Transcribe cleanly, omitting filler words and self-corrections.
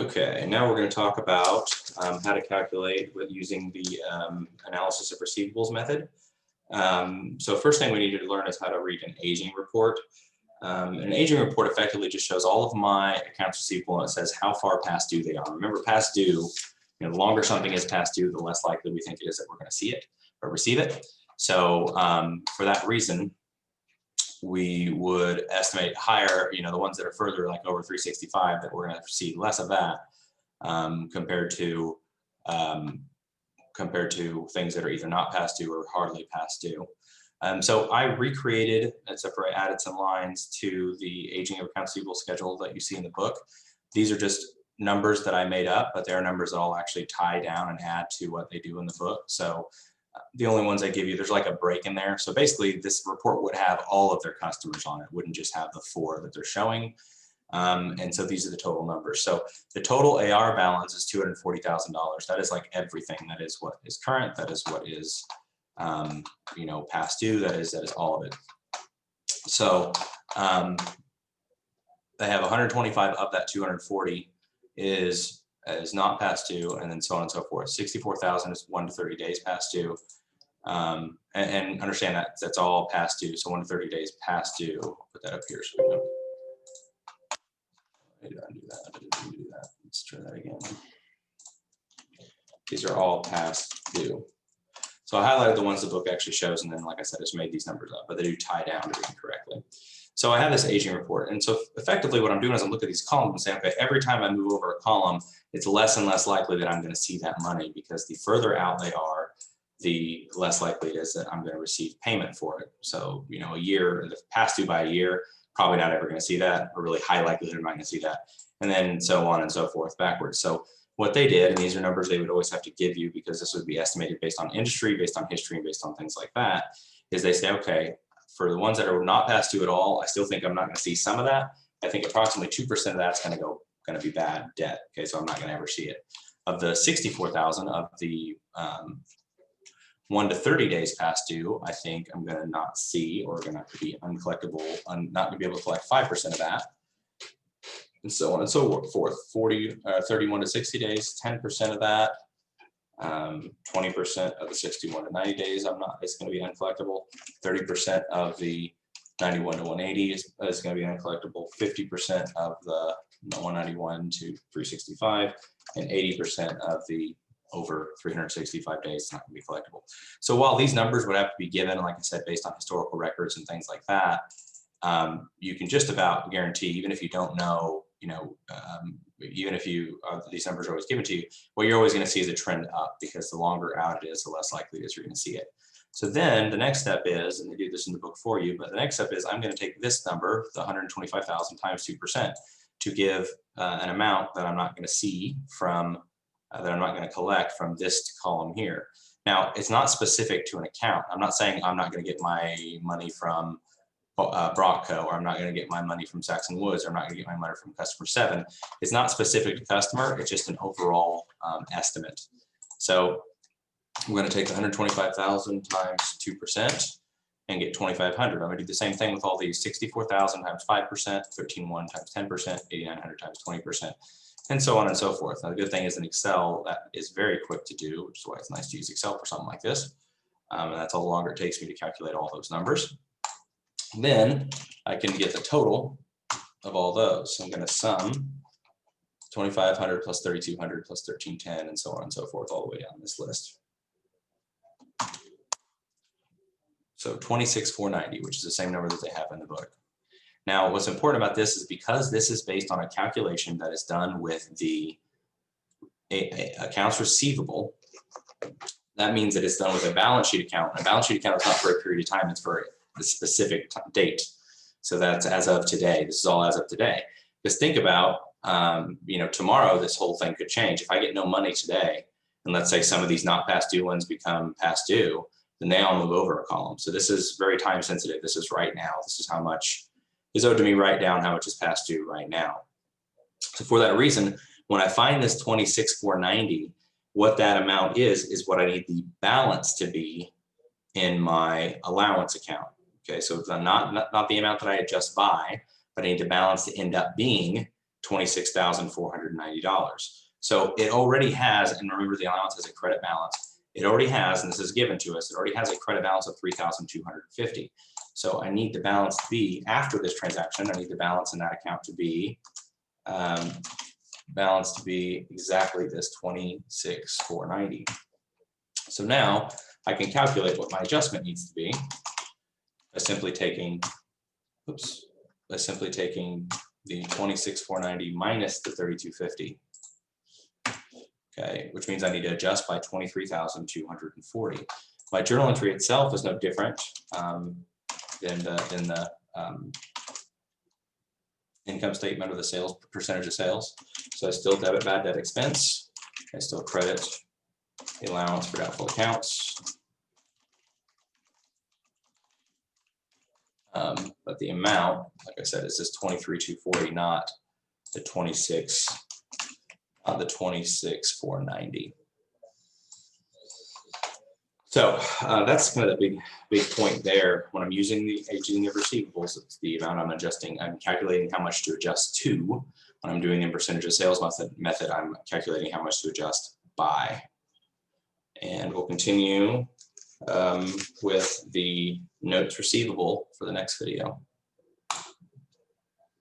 Okay, now we're going to talk about how to calculate with using the analysis of receivables method. So first thing we need to learn is how to read an aging report. An aging report effectively just shows all of my accounts receivable, and it says how far past due they are. Remember, past due, the longer something is past due, the less likely we think it is that we're going to see it or receive it. So for that reason, we would estimate higher, the ones that are further, like over 365, that we're going to see less of that compared to things that are either not past due or hardly past due. So I recreated, except for I added some lines to the aging of accounts receivable schedule that you see in the book. These are just numbers that I made up, but they're numbers that I'll actually tie down and add to what they do in the book. So the only ones I give you, there's like a break in there. So basically this report would have all of their customers on it. It wouldn't just have the 4 that they're showing. And so these are the total numbers. So the total AR balance is $240,000. That is like everything. That is what is current. That is what is, past due. That is all of it. So they have 125 of that 240 is not past due, and then so on and so forth. 64,000 is 1 to 30 days past due. And understand that that's all past due. So 1 to 30 days past due. I'll put that up here so we know. I didn't do that. I didn't do that. Let's try that again. These are all past due. So I highlighted the ones the book actually shows, and then, like I said, just made these numbers up, but they do tie down everything correctly. So I have this aging report. And so effectively what I'm doing is I'm looking at these columns and saying, okay, every time I move over a column, it's less and less likely that I'm going to see that money, because the further out they are, the less likely it is that I'm going to receive payment for it. So, a year, the past due by a year, probably not ever going to see that, or really high likelihood I'm not going to see that. And then so on and so forth backwards. So what they did, and these are numbers they would always have to give you because this would be estimated based on industry, based on history, and based on things like that, is they say, okay, for the ones that are not past due at all, I still think I'm not going to see some of that. I think approximately 2% of that's going to be bad debt. Okay, so I'm not going to ever see it. Of the 64,000 of the 1 to 30 days past due, I think I'm going to not see, or going to be uncollectible. I'm not going to be able to collect 5% of that, and so on and so forth. 31 to 60 days, 10% of that. 20% of the 61 to 90 days, it's going to be uncollectible. 30% of the 91 to 180 is going to be uncollectible. 50% of the 191 to 365, and 80% of the over 365 days is not going to be collectible. So while these numbers would have to be given, like I said, based on historical records and things like that, you can just about guarantee, even if you don't know, even if these numbers are always given to you, what you're always going to see is a trend up, because the longer out it is, the less likely it is you're going to see it. So then the next step is, and they do this in the book for you, but the next step is I'm going to take this number, the 125,000 times 2%, to give an amount that I'm not going to see from, that I'm not going to collect from this column here. Now, it's not specific to an account. I'm not saying I'm not going to get my money from Brockco, or I'm not going to get my money from Saxon Woods, or I'm not going to get my money from customer 7. It's not specific to customer. It's just an overall estimate. So I'm going to take 125,000 times 2% and get 2,500. I'm going to do the same thing with all these: 64,000 times 5%, 13,100 times 10%, 8,900 times 20%, and so on and so forth. Now, the good thing is in Excel, that is very quick to do, which is why it's nice to use Excel for something like this. And that's how longer it takes me to calculate all those numbers. Then I can get the total of all those. So I'm going to sum 2,500 plus 3,200 plus 1,310, and so on and so forth, all the way down this list. So 26,490, which is the same number that they have in the book. Now, what's important about this is, because this is based on a calculation that is done with the accounts receivable, that means that it's done with a balance sheet account. A balance sheet account is not for a period of time, it's for the specific date. So that's as of today. This is all as of today. Just think about, tomorrow this whole thing could change. If I get no money today, and let's say some of these not past due ones become past due, then they all move over a column. So this is very time sensitive. This is right now. This is how much is owed to me right now, and how much is past due right now. So for that reason, when I find this 26,490, what that amount is what I need the balance to be in my allowance account. Okay, so it's not the amount that I adjust by, but I need the balance to end up being $26,490. So it already has, and remember the allowance has a credit balance. It already has, and this is given to us, it already has a credit balance of $3,250. So I need the balance to be, after this transaction, I need the balance in that account to be, exactly this $26,490. So now I can calculate what my adjustment needs to be by simply taking, the $26,490 minus the $3,250. Okay, which means I need to adjust by $23,240. My journal entry itself is no different than the income statement or the sales percentage of sales. So I still debit bad debt expense. I still credit the allowance for doubtful accounts. But the amount, like I said, is this $23,240, not the $26,490. So that's kind of the big point there. When I'm using the aging of receivables, it's the amount I'm adjusting. I'm calculating how much to adjust to. When I'm doing the percentage of sales method, I'm calculating how much to adjust by. And we'll continue with the notes receivable for the next video.